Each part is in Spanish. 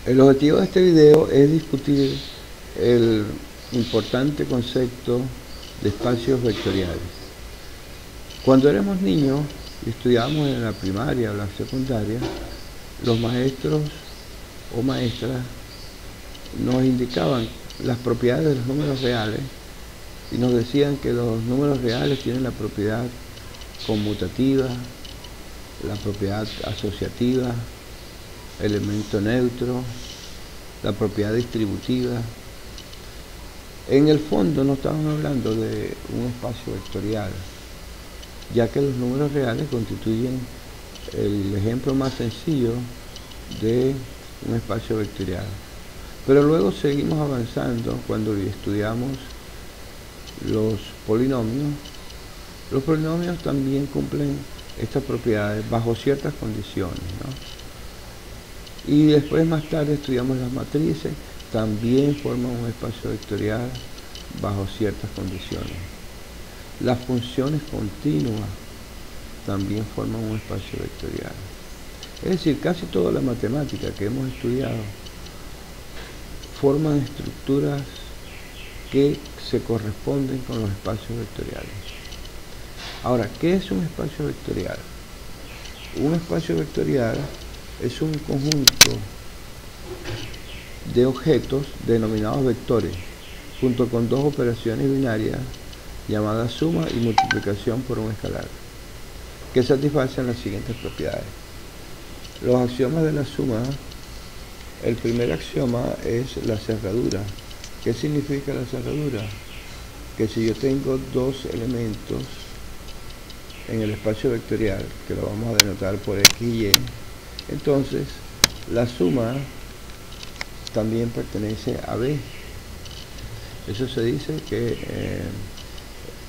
El objetivo de este video es discutir el importante concepto de espacios vectoriales. Cuando éramos niños y estudiábamos en la primaria o la secundaria, los maestros o maestras nos indicaban las propiedades de los números reales y nos decían que los números reales tienen la propiedad conmutativa, la propiedad asociativa, elemento neutro, la propiedad distributiva. En el fondo no estamos hablando de un espacio vectorial, ya que los números reales constituyen el ejemplo más sencillo de un espacio vectorial. Pero luego seguimos avanzando cuando estudiamos los polinomios. Los polinomios también cumplen estas propiedades bajo ciertas condiciones, ¿no? Y después más tarde estudiamos las matrices, también forman un espacio vectorial bajo ciertas condiciones. Las funciones continuas también forman un espacio vectorial. Es decir, casi toda la matemática que hemos estudiado forman estructuras que se corresponden con los espacios vectoriales. Ahora, ¿qué es un espacio vectorial? Un espacio vectorial es un conjunto de objetos denominados vectores, junto con dos operaciones binarias llamadas suma y multiplicación por un escalar, que satisfacen las siguientes propiedades. Los axiomas de la suma. El primer axioma es la cerradura. ¿Qué significa la cerradura? Que si yo tengo dos elementos en el espacio vectorial, que lo vamos a denotar por x y y, entonces la suma también pertenece a B. Eso se dice que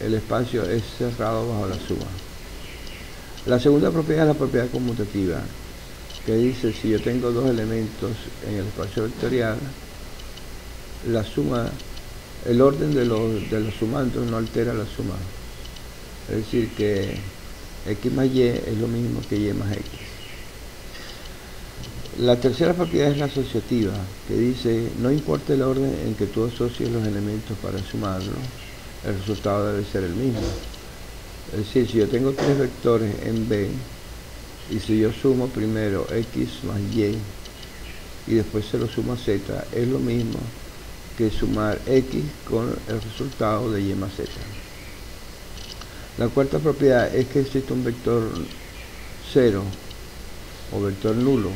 el espacio es cerrado bajo la suma. La segunda propiedad es la propiedad conmutativa, que dice si yo tengo dos elementos en el espacio vectorial, la suma, el orden de los sumandos no altera la suma. Es decir, que x más y es lo mismo que y más x. La tercera propiedad es la asociativa, que dice no importa el orden en que tú asocies los elementos para sumarlos, el resultado debe ser el mismo. Es decir, si yo tengo tres vectores en B, y si yo sumo primero x más y después se lo sumo a z, es lo mismo que sumar x con el resultado de y más z. La cuarta propiedad es que existe un vector cero o vector nulo,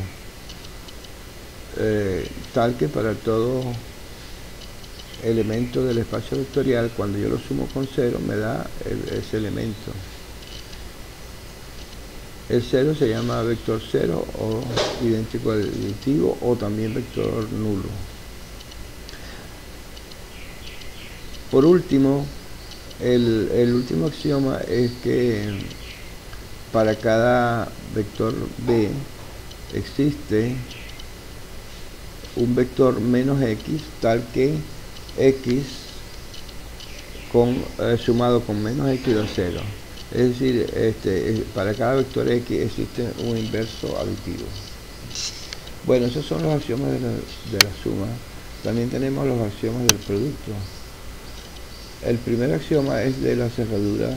tal que para todo elemento del espacio vectorial, cuando yo lo sumo con cero, me da ese elemento. El cero se llama vector cero o idéntico al aditivo o también vector nulo. Por último, el último axioma es que para cada vector B existe un vector menos x, tal que x sumado con menos x da 0. Es decir, para cada vector x existe un inverso aditivo. Bueno, esos son los axiomas de la suma. También tenemos los axiomas del producto. El primer axioma es de la cerradura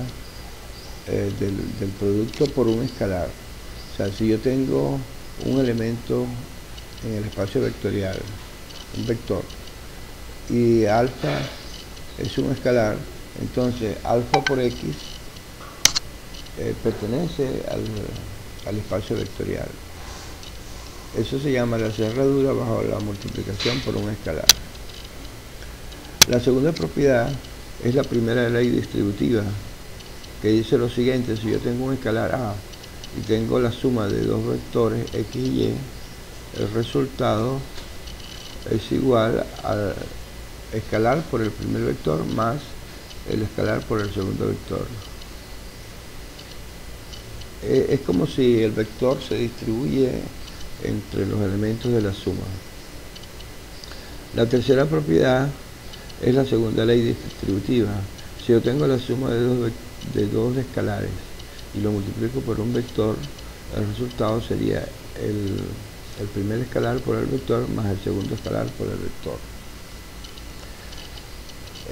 del producto por un escalar. O sea, si yo tengo un elemento en el espacio vectorial, un vector, y alfa es un escalar, entonces alfa por x pertenece al espacio vectorial. Eso se llama la cerradura bajo la multiplicación por un escalar. La segunda propiedad es la primera ley distributiva, que dice lo siguiente: si yo tengo un escalar A y tengo la suma de dos vectores x y y, el resultado es igual al escalar por el primer vector más el escalar por el segundo vector. Es como si el vector se distribuye entre los elementos de la suma. La tercera propiedad es la segunda ley distributiva. Si yo tengo la suma de dos escalares y lo multiplico por un vector, el resultado sería el primer escalar por el vector más el segundo escalar por el vector.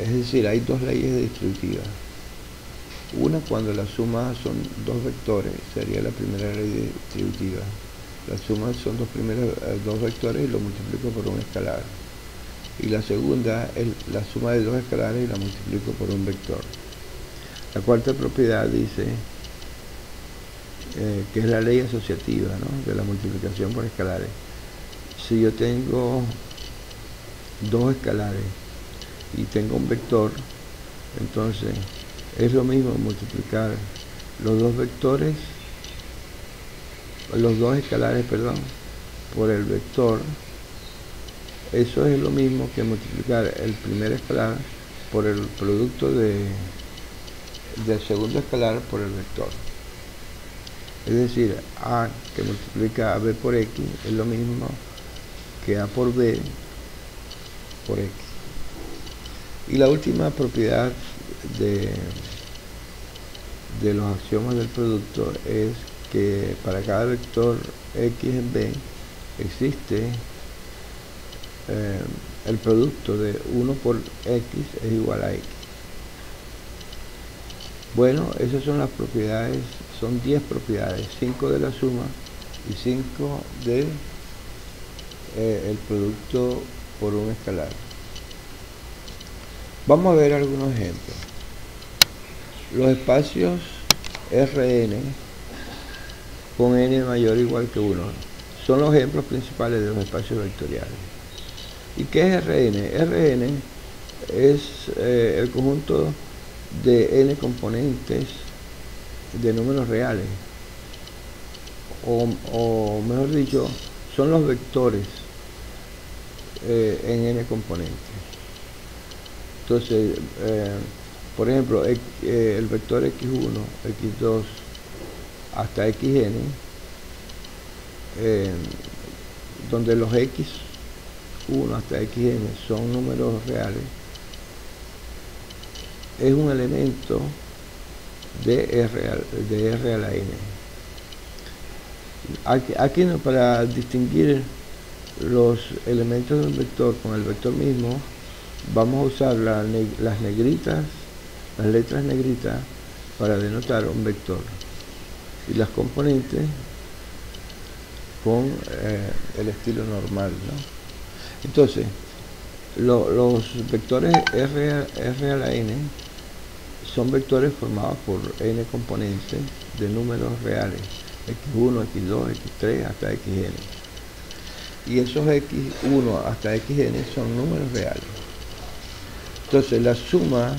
Es decir, hay dos leyes distributivas. Una, cuando la suma son dos vectores, sería la primera ley distributiva. La suma son dos vectores y lo multiplico por un escalar. Y la segunda es la suma de dos escalares y la multiplico por un vector. La cuarta propiedad dice que es la ley asociativa, ¿no?, de la multiplicación por escalares. Si yo tengo dos escalares y tengo un vector, entonces es lo mismo multiplicar los dos vectores, los dos escalares, perdón, por el vector. Eso es lo mismo que multiplicar el primer escalar por el producto del segundo escalar por el vector. Es decir, A que multiplica a B por X es lo mismo que A por B por X. Y la última propiedad de los axiomas del producto es que para cada vector X en B existe el producto de 1 por X es igual a X. Bueno, esas son las propiedades, son 10 propiedades, 5 de la suma y 5 de el producto por un escalar. Vamos a ver algunos ejemplos. Los espacios Rn con n mayor o igual que 1 son los ejemplos principales de los espacios vectoriales. ¿Y qué es Rn? Rn es el conjunto de n componentes de números reales, o mejor dicho, son los vectores en n componentes. Entonces, por ejemplo, el vector x1, x2 hasta xn, donde los x1 hasta xn son números reales, es un elemento de R a la n. Aquí para distinguir los elementos de un vector con el vector mismo, vamos a usar las negritas, las letras negritas, para denotar un vector, y las componentes con el estilo normal, ¿no? Entonces, los vectores R a la n son vectores formados por n componentes de números reales, x1, x2, x3 hasta xn. Y esos x1 hasta xn son números reales. Entonces, la suma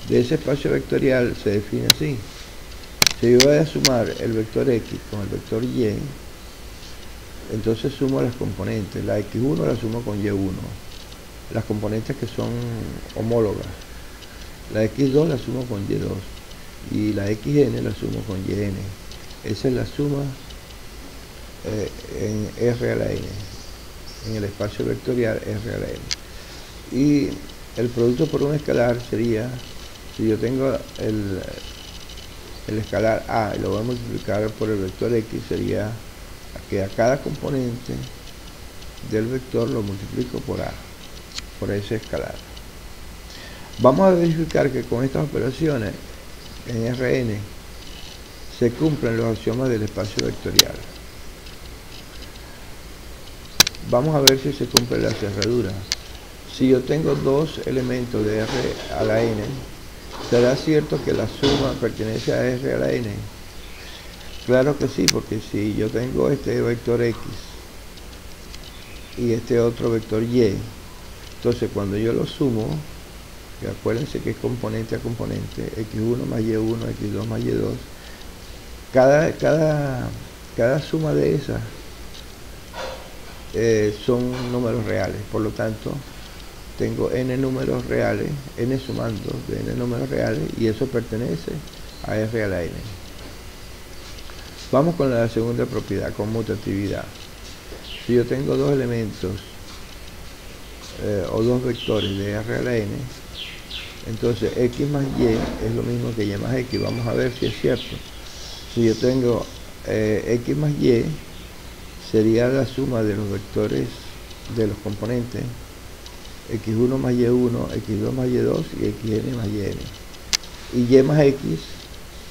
de ese espacio vectorial se define así. Si yo voy a sumar el vector x con el vector y, entonces sumo las componentes. La x1 la sumo con y1, las componentes que son homólogas. La x2 la sumo con y2 y la xn la sumo con yn. Esa es la suma en R a la n, en el espacio vectorial R a la n. Y el producto por un escalar sería, si yo tengo el escalar a y lo voy a multiplicar por el vector x, sería que a cada componente del vector lo multiplico por a, por ese escalar. Vamos a verificar que con estas operaciones en Rn se cumplen los axiomas del espacio vectorial. Vamos a ver si se cumple la cerradura. Si yo tengo dos elementos de R a la n, ¿será cierto que la suma pertenece a R a la n? Claro que sí, porque si yo tengo este vector x y este otro vector y, entonces cuando yo lo sumo, y acuérdense que es componente a componente, x1 más y1, x2 más y2, cada suma de esas son números reales. Por lo tanto, tengo n números reales, n sumando de n números reales, y eso pertenece a R a la n. Vamos con la segunda propiedad, conmutatividad. Si yo tengo dos elementos o dos vectores de R a la n, entonces x más y es lo mismo que y más x. Vamos a ver si es cierto. Si yo tengo x más y, sería la suma de los vectores de los componentes x1 más y1, x2 más y2 y xn más yn. Y y más x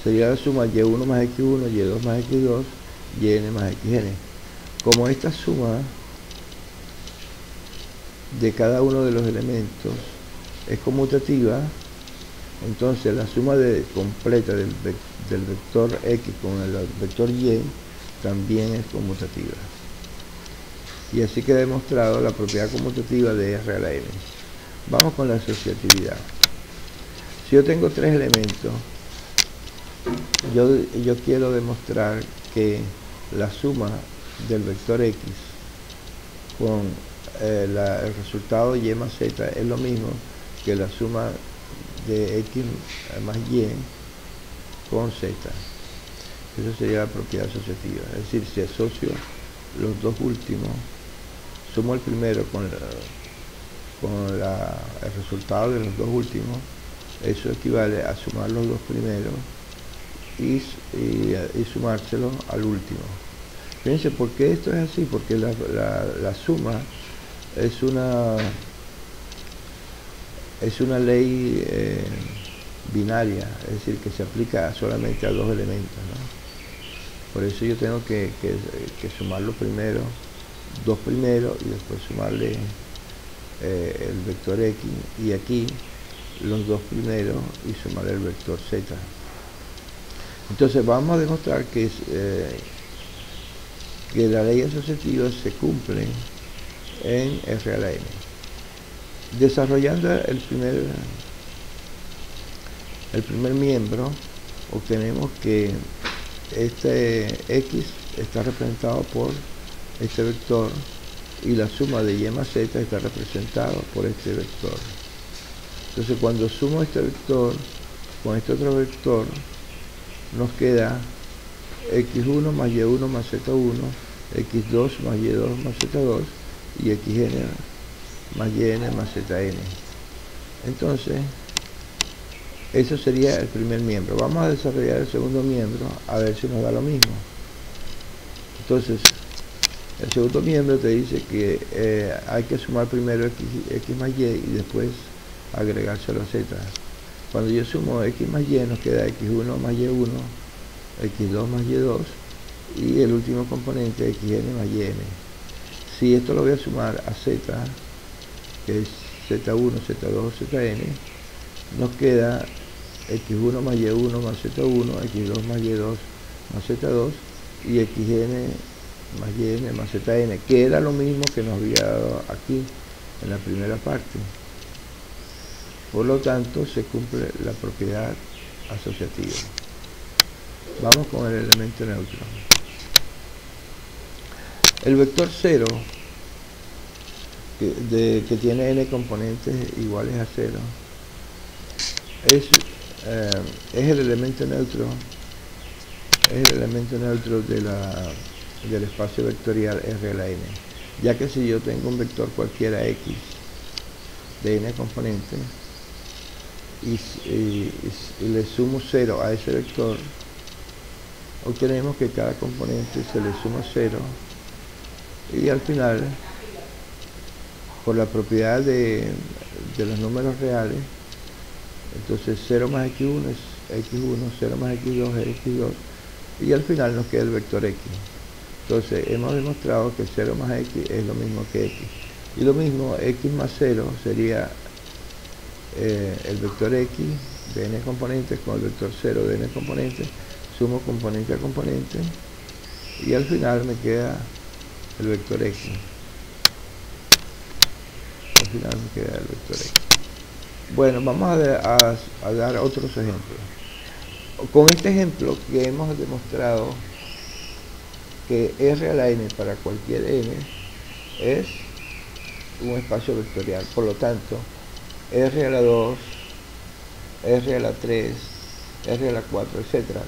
sería la suma y1 más x1, y2 más x2, yn más xn. Como esta suma de cada uno de los elementos es conmutativa, entonces la suma completa del vector x con el vector y también es conmutativa. Y así queda demostrado la propiedad conmutativa de R a la n. Vamos con la asociatividad. Si yo tengo tres elementos, yo quiero demostrar que la suma del vector x con el resultado y más z es lo mismo que la suma de x más y con z. Eso sería la propiedad asociativa. Es decir, si asocio los dos últimos, sumo el primero con el resultado de los dos últimos, eso equivale a sumar los dos primeros y sumárselo al último. Fíjense, ¿por qué esto es así? Porque la suma es una ley binaria, es decir, que se aplica solamente a dos elementos, ¿no? Por eso yo tengo que sumar los primeros, dos primeros, y después sumarle el vector x, y aquí los dos primeros y sumar el vector z. Entonces vamos a demostrar que la ley asociativa se cumple en R a la n. Desarrollando el primer miembro, obtenemos que este x está representado por este vector y la suma de y más z está representado por este vector. Entonces cuando sumo este vector con este otro vector, nos queda x1 más y1 más z1, x2 más y2 más z2 y xn más yn más zn. Entonces eso sería el primer miembro. Vamos a desarrollar el segundo miembro a ver si nos da lo mismo. Entonces el segundo miembro te dice que hay que sumar primero x más y después agregárselo a z. Cuando yo sumo x más y, nos queda x1 más y1, x2 más y2 y el último componente xn más yn. Si esto lo voy a sumar a z, que es z1, z2, zn, nos queda x1 más y1 más z1, x2 más y2 más z2 y xn más yn más zn, que era lo mismo que nos había dado aquí en la primera parte. Por lo tanto, se cumple la propiedad asociativa. Vamos con el elemento neutro. El vector 0, que tiene n componentes iguales a 0, es el elemento neutro, del espacio vectorial R a la n, ya que si yo tengo un vector cualquiera x de n componentes y le sumo 0 a ese vector, obtenemos que cada componente se le suma 0 y al final, por la propiedad de los números reales, entonces 0 más x1 es x1, 0 más x2 es x2 y al final nos queda el vector x. Entonces hemos demostrado que 0 más x es lo mismo que x, y lo mismo x más 0 sería el vector x de n componentes con el vector 0 de n componentes, sumo componente a componente y al final me queda el vector x. Al final me queda el vector x. Bueno, vamos a dar otros ejemplos. Con este ejemplo que hemos demostrado que R a la n para cualquier n es un espacio vectorial. Por lo tanto, R a la 2, R a la 3, R a la 4, etcétera,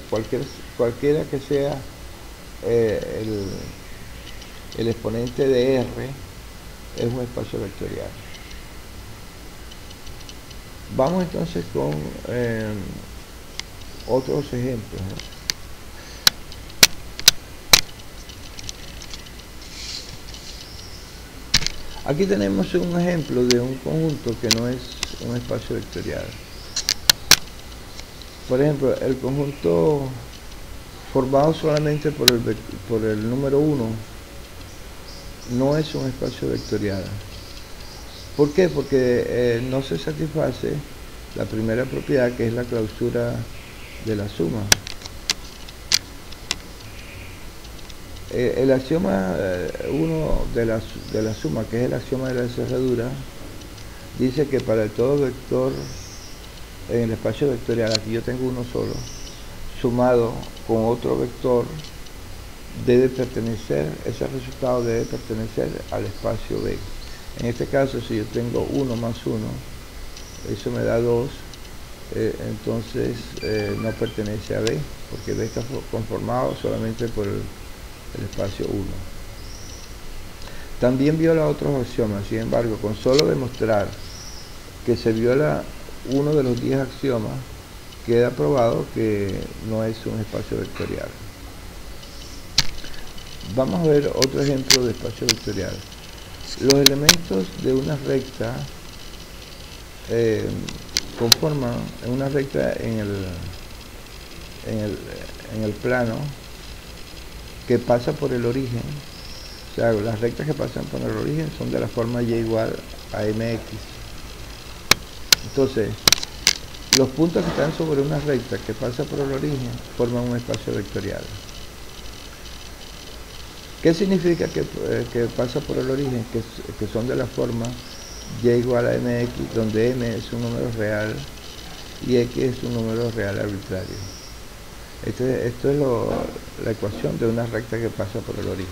cualquiera que sea el exponente de R es un espacio vectorial. Vamos entonces con otros ejemplos, ¿no? Aquí tenemos un ejemplo de un conjunto que no es un espacio vectorial. Por ejemplo, el conjunto formado solamente por el número 1 no es un espacio vectorial. ¿Por qué? Porque no se satisface la primera propiedad, que es la clausura de la suma. El axioma 1 de la suma, que es el axioma de la cerradura, dice que para todo vector en el espacio vectorial, aquí yo tengo uno solo, sumado con otro vector, ese resultado debe pertenecer al espacio B. En este caso, si yo tengo 1 más 1, eso me da 2, entonces no pertenece a B, porque B está conformado solamente por el espacio 1. También viola otros axiomas. Sin embargo, con solo demostrar que se viola uno de los 10 axiomas, queda probado que no es un espacio vectorial. Vamos a ver otro ejemplo de espacio vectorial. Los elementos de una recta conforman una recta en el plano que pasa por el origen. O sea, las rectas que pasan por el origen son de la forma y igual a mx. Entonces, los puntos que están sobre una recta que pasa por el origen forman un espacio vectorial. ¿Qué significa que pasa por el origen? Que son de la forma y igual a mx, donde m es un número real y x es un número real arbitrario. Esto es la ecuación de una recta que pasa por el origen.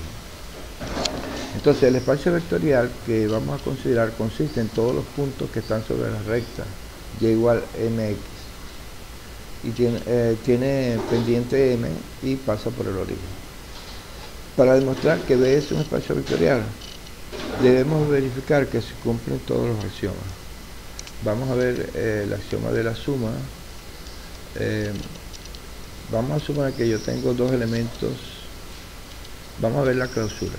Entonces, el espacio vectorial que vamos a considerar consiste en todos los puntos que están sobre la recta y igual mx, y tiene pendiente m y pasa por el origen. Para demostrar que B es un espacio vectorial, debemos verificar que se cumplen todos los axiomas. Vamos a ver el axioma de la suma. Vamos a sumar que yo tengo dos elementos. Vamos a ver la clausura.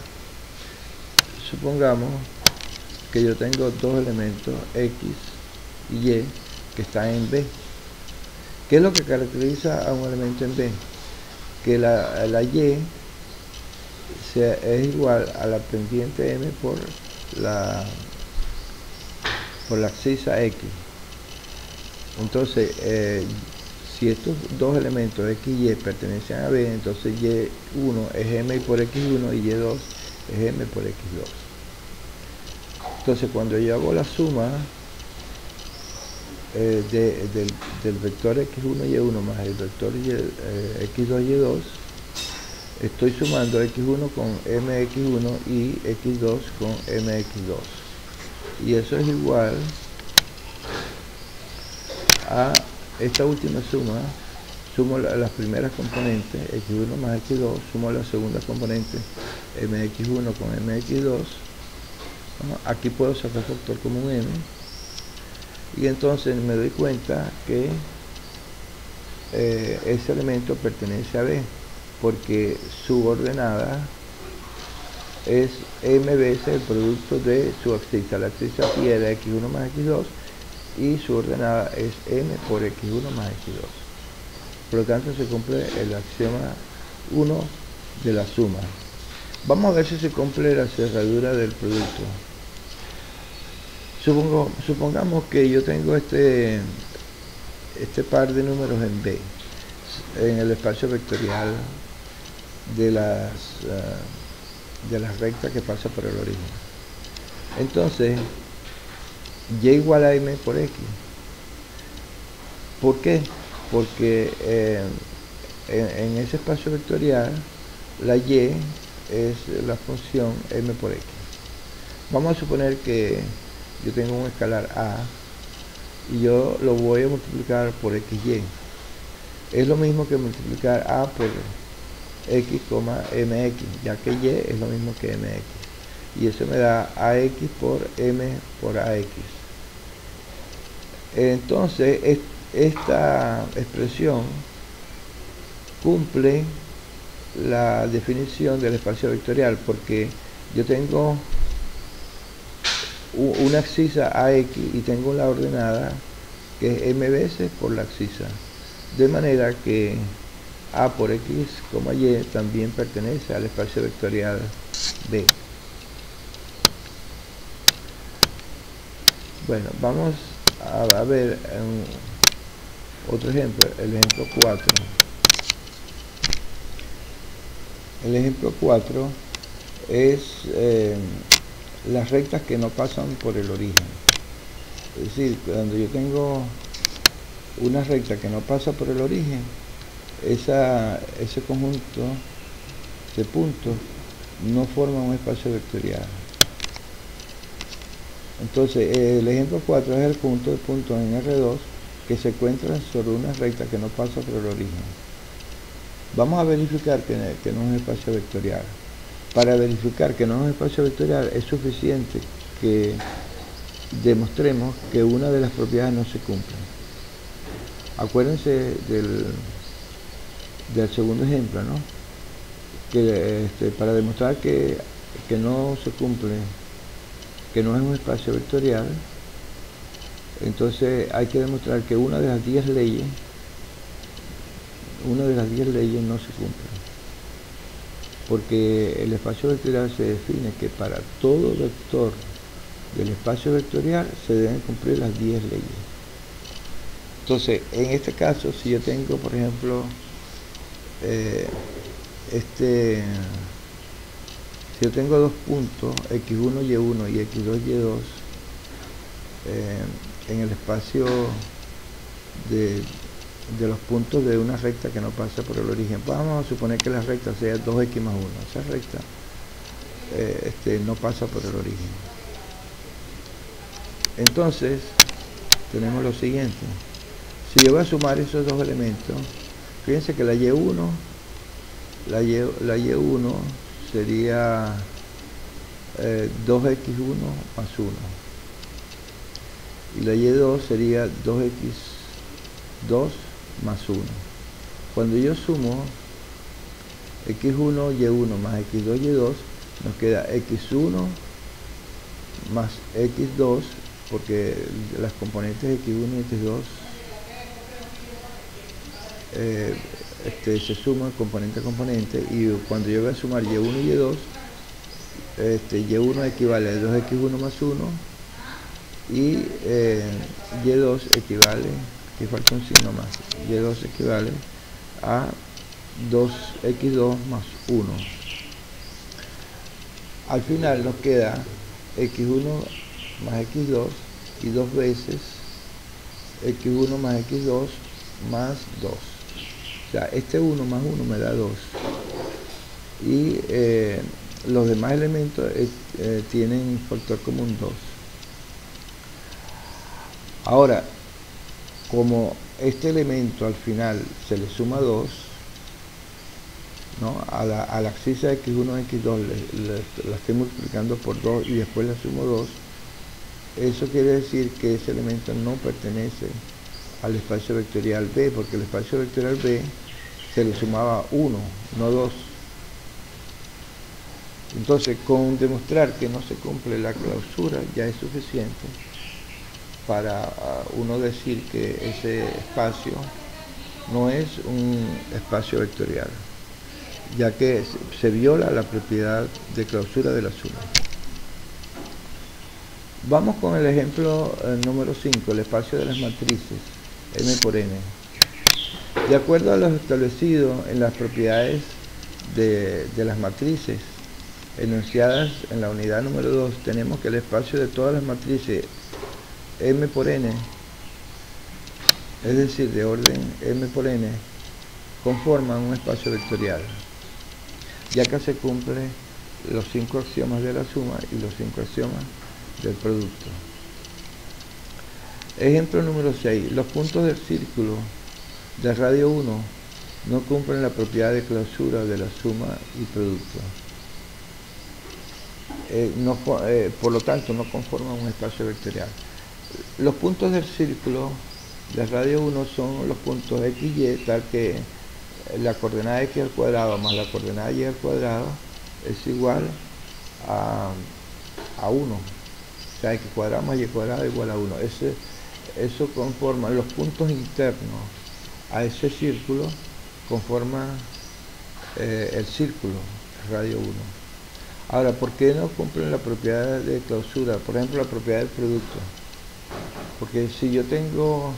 Supongamos que yo tengo dos elementos, x y y, que están en B. ¿Qué es lo que caracteriza a un elemento en B? Que la y es igual a la pendiente m por la abscisa x. Entonces, si estos dos elementos x y y pertenecen a B, entonces y1 es m por x1 y y2 es m por x2. Entonces, cuando yo hago la suma del vector x1 y y1 más el vector x2 y y2, estoy sumando x1 con mx1 y x2 con mx2. Y eso es igual a esta última suma. Sumo las primeras componentes, x1 más x2, sumo la segunda componente, mx1 con mx2. Aquí puedo sacar factor común m. Y entonces me doy cuenta que ese elemento pertenece a B, porque su ordenada es m veces el producto de su abscisa. La abscisa aquí era x1 más x2 y su ordenada es m por x1 más x2. Por lo tanto, se cumple el axioma 1 de la suma. Vamos a ver si se cumple la cerradura del producto. Supongamos que yo tengo este par de números en B, en el espacio vectorial de las rectas que pasa por el origen. Entonces, y igual a m por x. ¿Por qué? Porque en ese espacio vectorial la y es la función m por x. Vamos a suponer que yo tengo un escalar a y yo lo voy a multiplicar por xy. Es lo mismo que multiplicar a por x, mx, ya que y es lo mismo que mx. Y eso me da ax por m por ax. Entonces, esta expresión cumple la definición del espacio vectorial, porque yo tengo una abscisa AX y tengo la ordenada que es m veces por la abscisa, de manera que A por X, Y también pertenece al espacio vectorial B. Bueno, vamos a ver otro ejemplo, el ejemplo 4. El ejemplo 4 es las rectas que no pasan por el origen. Es decir, cuando yo tengo una recta que no pasa por el origen, ese conjunto de puntos no forma un espacio vectorial. Entonces, el ejemplo 4 es el conjunto de puntos en R2 que se encuentran sobre una recta que no pasa por el origen. Vamos a verificar que no es un espacio vectorial. Para verificar que no es un espacio vectorial es suficiente que demostremos que una de las propiedades no se cumple. Acuérdense del segundo ejemplo, ¿no? Que para demostrar que no se cumple, que no es un espacio vectorial, entonces hay que demostrar que una de las 10 leyes no se cumple, porque el espacio vectorial se define que para todo vector del espacio vectorial se deben cumplir las 10 leyes. Entonces, en este caso, si yo tengo, por ejemplo, si yo tengo dos puntos, x1, y1 y x2, y2, en el espacio de los puntos de una recta que no pasa por el origen, pues vamos a suponer que la recta sea 2x más 1. Esa recta no pasa por el origen. Entonces, tenemos lo siguiente. Si yo voy a sumar esos dos elementos, fíjense que la y1 sería 2x1 más 1 y la y2 sería 2x2 más 1. Cuando yo sumo x1, y1 más x2, y2, nos queda x1 más x2, porque las componentes x1 y x2 se suman componente a componente, y cuando yo voy a sumar y1 y y2, y1 equivale a 2x1 más 1 y y2 equivale, aquí falta un signo más, y2 equivale a 2x2 más 1. Al final nos queda x1 más x2 y dos veces x1 más x2 más 2. O sea, este 1 más 1 me da 2. Y los demás elementos tienen factor común 2. Ahora, como este elemento al final se le suma 2, ¿no? A la abscisa x1, x2 la estoy multiplicando por 2 y después la sumo 2, eso quiere decir que ese elemento no pertenece al espacio vectorial B, porque el espacio vectorial B se le sumaba 1, no 2. Entonces, con demostrar que no se cumple la clausura ya es suficiente para uno decir que ese espacio no es un espacio vectorial, ya que se viola la propiedad de clausura de la suma. Vamos con el ejemplo número 5, el espacio de las matrices M por N. De acuerdo a lo establecido en las propiedades de las matrices enunciadas en la unidad número 2, tenemos que el espacio de todas las matrices M por N, es decir, de orden M por N, conforman un espacio vectorial, ya que se cumplen los 5 axiomas de la suma y los 5 axiomas del producto. Ejemplo número 6. Los puntos del círculo de radio 1 no cumplen la propiedad de clausura de la suma y producto. Por lo tanto, no conforman un espacio vectorial. Los puntos del círculo de radio 1 son los puntos x, y, tal que la coordenada x al cuadrado más la coordenada y al cuadrado es igual a 1. O sea, x cuadrado más y cuadrado igual a 1. Eso conforma los puntos internos a ese círculo, conforma el círculo, radio 1. Ahora, ¿por qué no cumplen la propiedad de clausura? Por ejemplo, la propiedad del producto. Porque si yo tengo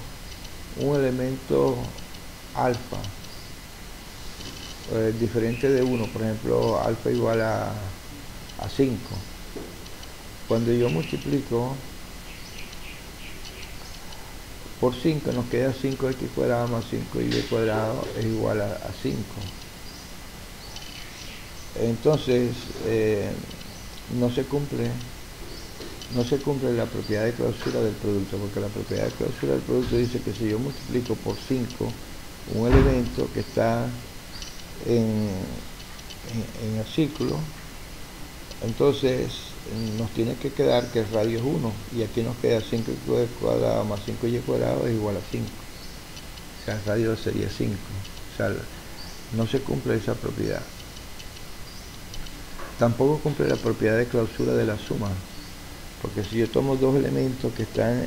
un elemento alfa diferente de 1, por ejemplo, alfa igual a 5, cuando yo multiplico por 5 nos queda 5x cuadrado más 5y cuadrado es igual a 5. Entonces no se cumple la propiedad de clausura del producto, porque la propiedad de clausura del producto dice que si yo multiplico por 5 un elemento que está en el círculo, entonces nos tiene que quedar que el radio es 1, y aquí nos queda 5y cuadrado más 5y cuadrado es igual a 5. O sea, el radio sería 5. O sea, no se cumple esa propiedad. Tampoco cumple la propiedad de clausura de la suma, porque si yo tomo dos elementos que están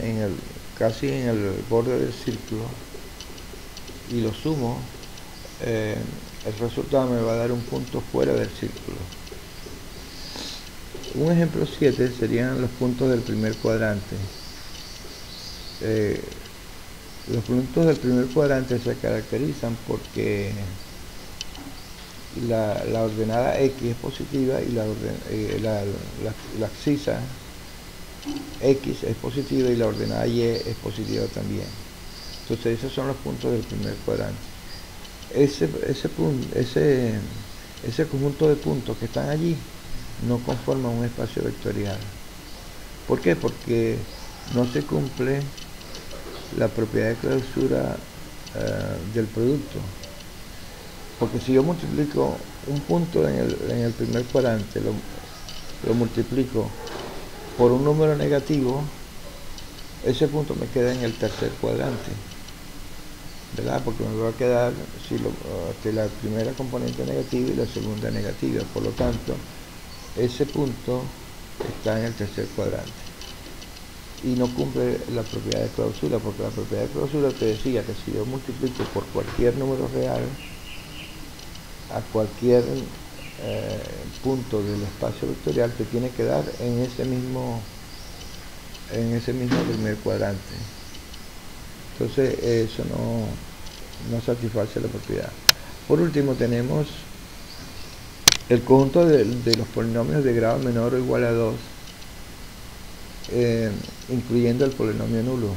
casi en el borde del círculo y los sumo, el resultado me va a dar un punto fuera del círculo. Un ejemplo 7 serían los puntos del primer cuadrante. Los puntos del primer cuadrante se caracterizan porque la ordenada X es positiva y la abscisa X es positiva y la ordenada Y es positiva también. Entonces esos son los puntos del primer cuadrante. Ese conjunto de puntos que están allí no conforma un espacio vectorial. ¿Por qué? Porque no se cumple la propiedad de clausura del producto. Porque si yo multiplico un punto en el primer cuadrante, lo multiplico por un número negativo, ese punto me queda en el tercer cuadrante, ¿verdad? Porque me va a quedar la primera componente negativa y la segunda negativa. Por lo tanto, ese punto está en el tercer cuadrante y no cumple la propiedad de clausura, porque la propiedad de clausura te decía que si yo multiplico por cualquier número real a cualquier punto del espacio vectorial, te tiene que dar en ese mismo primer cuadrante. Entonces eso no satisface la propiedad. Por último tenemos el conjunto de los polinomios de grado menor o igual a 2, incluyendo el polinomio nulo.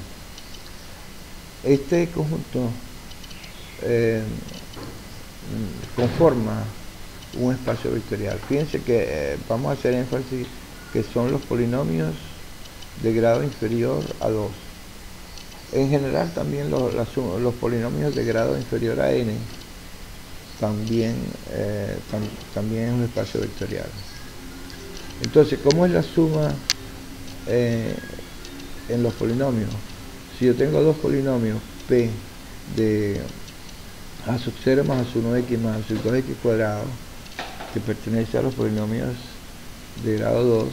Este conjunto conforma un espacio vectorial. Fíjense que vamos a hacer énfasis que son los polinomios de grado inferior a 2. En general también los polinomios de grado inferior a n también es un espacio vectorial. Entonces, ¿cómo es la suma en los polinomios? Si yo tengo dos polinomios p de a sub 0 más a sub 1x más a sub 2x cuadrado, que pertenece a los polinomios de grado 2,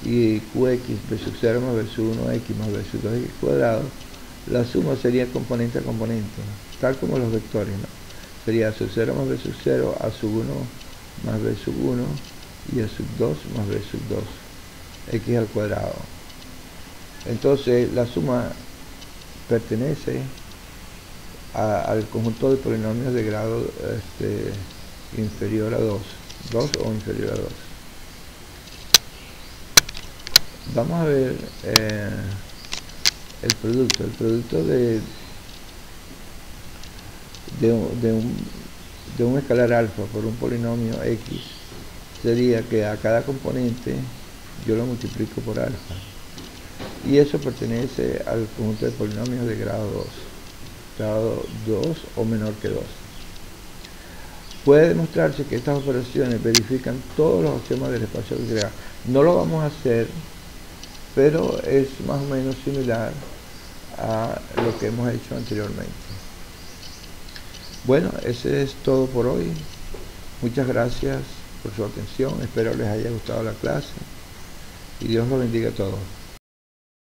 y qx b sub 0 más b sub 1x más b sub 2x cuadrado, la suma sería componente a componente, tal como los vectores, ¿no? Sería a sub 0 más b sub 0, a sub 1 más b sub 1 y a sub 2 más b sub 2, x al cuadrado. Entonces la suma pertenece al conjunto de polinomios de grado inferior a 2 o inferior a 2. Vamos a ver el producto de un escalar alfa por un polinomio x sería que a cada componente yo lo multiplico por alfa, y eso pertenece al conjunto de polinomios de grado 2 o menor que 2. Puede demostrarse que estas operaciones verifican todos los axiomas del espacio vectorial. No lo vamos a hacer, pero es más o menos similar a lo que hemos hecho anteriormente. Bueno, ese es todo por hoy. Muchas gracias por su atención. Espero les haya gustado la clase y Dios los bendiga a todos.